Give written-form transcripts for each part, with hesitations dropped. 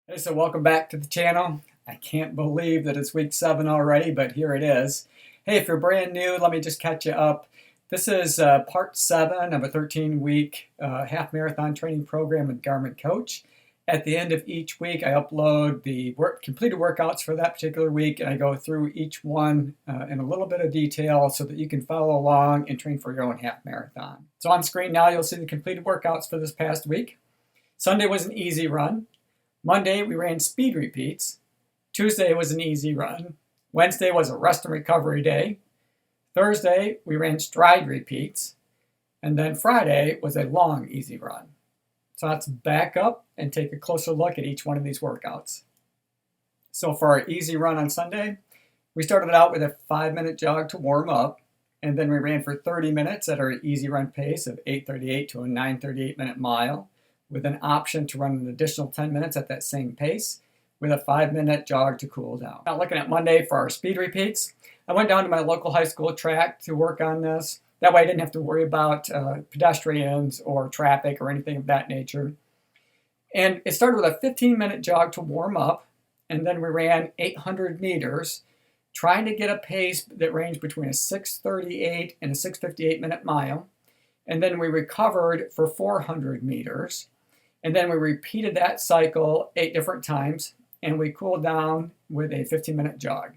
Hey, so welcome back to the channel. I can't believe that it's week 7 already, but here it is. Hey, if you're brand new, let me just catch you up. This is part 7 of a 13-week half marathon training program with Garmin Coach. At the end of each week, I upload the completed workouts for that particular week, and I go through each one in a little bit of detail so that you can follow along and train for your own half marathon. So on screen now, you'll see the completed workouts for this past week. Sunday was an easy run. Monday, we ran speed repeats. Tuesday was an easy run. Wednesday was a rest and recovery day. Thursday, we ran stride repeats. And then Friday was a long, easy run. So let's back up and take a closer look at each one of these workouts. So for our easy run on Sunday, we started out with a 5-minute jog to warm up. And then we ran for 30 minutes at our easy run pace of 8:38 to a 9:38-minute mile, with an option to run an additional 10 minutes at that same pace with a 5-minute jog to cool down. Now looking at Monday for our speed repeats, I went down to my local high school track to work on this. That way I didn't have to worry about pedestrians or traffic or anything of that nature. And it started with a 15-minute jog to warm up, and then we ran 800 meters, trying to get a pace that ranged between a 6:38 and a 6:58-minute mile. And then we recovered for 400 meters. And then we repeated that cycle 8 different times, and we cooled down with a 15-minute jog.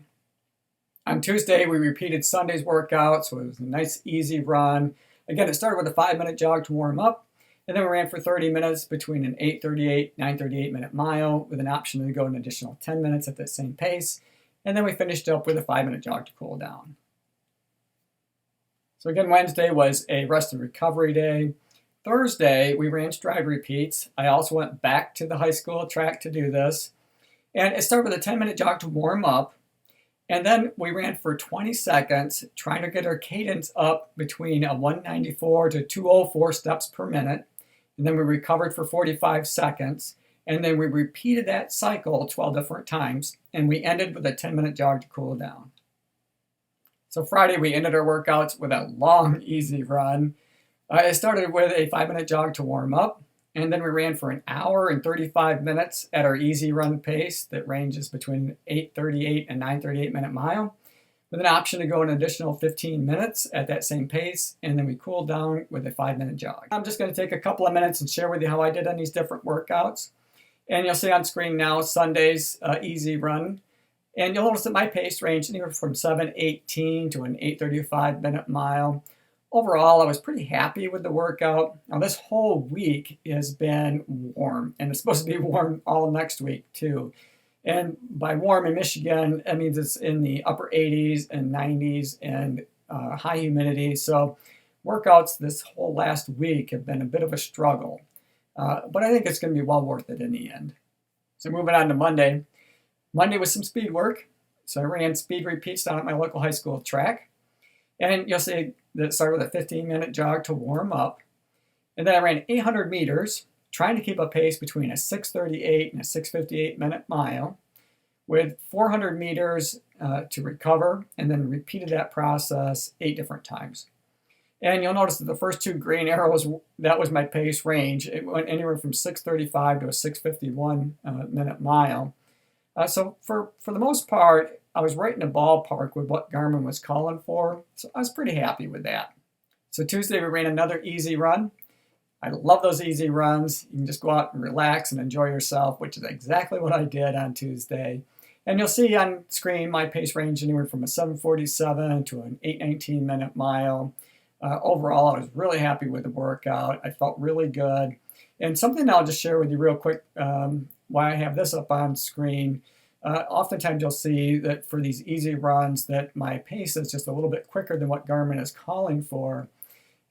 On Tuesday, we repeated Sunday's workout, so it was a nice, easy run. Again, it started with a 5-minute jog to warm up, and then we ran for 30 minutes between an 8:38, 9:38-minute mile with an option to go an additional 10 minutes at the same pace. And then we finished up with a 5-minute jog to cool down. So again, Wednesday was a rest and recovery day. Thursday, we ran stride repeats. I also went back to the high school track to do this. And it started with a 10-minute jog to warm up. And then we ran for 20 seconds, trying to get our cadence up between a 194 to 204 steps per minute. And then we recovered for 45 seconds. And then we repeated that cycle 12 different times. And we ended with a 10-minute jog to cool down. So Friday, we ended our workouts with a long, easy run. It started with a 5-minute jog to warm up, and then we ran for an hour and 35 minutes at our easy run pace that ranges between 8:38 and 9:38-minute mile, with an option to go an additional 15 minutes at that same pace, and then we cooled down with a 5-minute jog. I'm just going to take a couple of minutes and share with you how I did on these different workouts. And you'll see on screen now Sunday's easy run. And you'll notice that my pace ranged anywhere from 7:18 to an 8:35-minute mile. Overall, I was pretty happy with the workout. Now, this whole week has been warm, and it's supposed to be warm all next week, too. And by warm in Michigan, that means it's in the upper 80s and 90s and high humidity. So workouts this whole last week have been a bit of a struggle. But I think it's going to be well worth it in the end. So moving on to Monday. Monday was some speed work. So I ran speed repeats down at my local high school track. And you'll see that it started with a 15-minute jog to warm up. And then I ran 800 meters, trying to keep a pace between a 6:38 and a 6:58-minute mile, with 400 meters to recover, and then repeated that process 8 different times. And you'll notice that the first 2 green arrows, that was my pace range. It went anywhere from 6:35 to a 6:51-minute mile. So for the most part, I was right in the ballpark with what Garmin was calling for, so I was pretty happy with that. So Tuesday we ran another easy run. I love those easy runs. You can just go out and relax and enjoy yourself, which is exactly what I did on Tuesday. And you'll see on screen my pace range anywhere from a 7:47 to an 8:19-minute mile. Overall, I was really happy with the workout. I felt really good. And something I'll just share with you real quick why I have this up on screen. Oftentimes you'll see that for these easy runs that my pace is just a little bit quicker than what Garmin is calling for.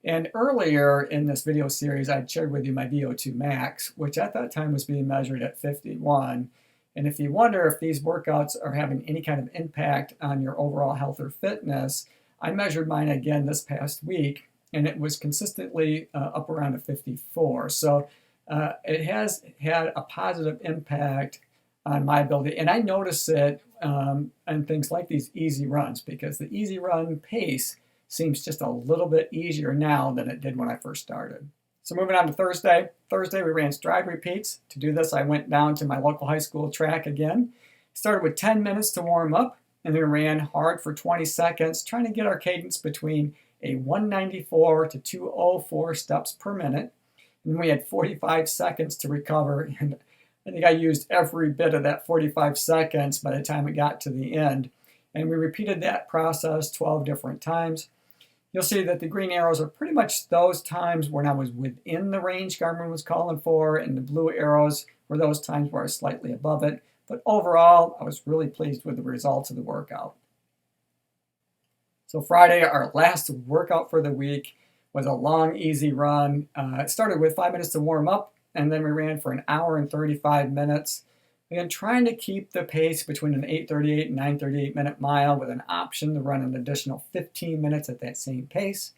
And earlier in this video series, I shared with you my VO2 max, which at that time was being measured at 51. And if you wonder if these workouts are having any kind of impact on your overall health or fitness, I measured mine again this past week, and it was consistently up around a 54. So it has had a positive impact on my ability. And I notice it on things like these easy runs, because the easy run pace seems just a little bit easier now than it did when I first started. So moving on to Thursday. Thursday we ran stride repeats. To do this, I went down to my local high school track again. Started with 10 minutes to warm up, and then ran hard for 20 seconds, trying to get our cadence between a 194 to 204 steps per minute. And then we had 45 seconds to recover, and I think I used every bit of that 45 seconds by the time it got to the end. And we repeated that process 12 different times. You'll see that the green arrows are pretty much those times when I was within the range Garmin was calling for, and the blue arrows were those times where I was slightly above it. But overall, I was really pleased with the results of the workout. So Friday, our last workout for the week, was a long, easy run. It started with 5 minutes to warm up, and then we ran for an hour and 35 minutes. Again, trying to keep the pace between an 8:38 and 9:38 minute mile with an option to run an additional 15 minutes at that same pace,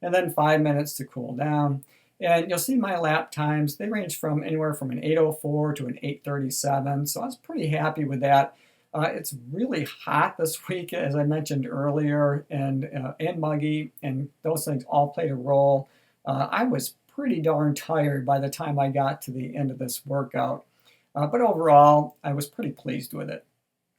and then 5 minutes to cool down. And you'll see my lap times, they range from anywhere from an 8:04 to an 8:37, so I was pretty happy with that. It's really hot this week, as I mentioned earlier, and muggy, and those things all played a role. I was pretty darn tired by the time I got to the end of this workout. But overall, I was pretty pleased with it.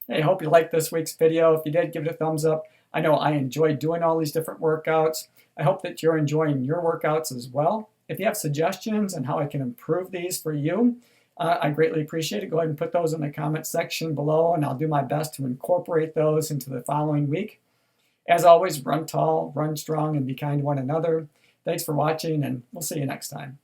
Hey, I hope you liked this week's video. If you did, give it a thumbs up. I know I enjoyed doing all these different workouts. I hope that you're enjoying your workouts as well. If you have suggestions on how I can improve these for you, I greatly appreciate it. Go ahead and put those in the comment section below, and I'll do my best to incorporate those into the following week. As always, run tall, run strong, and be kind to one another. Thanks for watching, and we'll see you next time.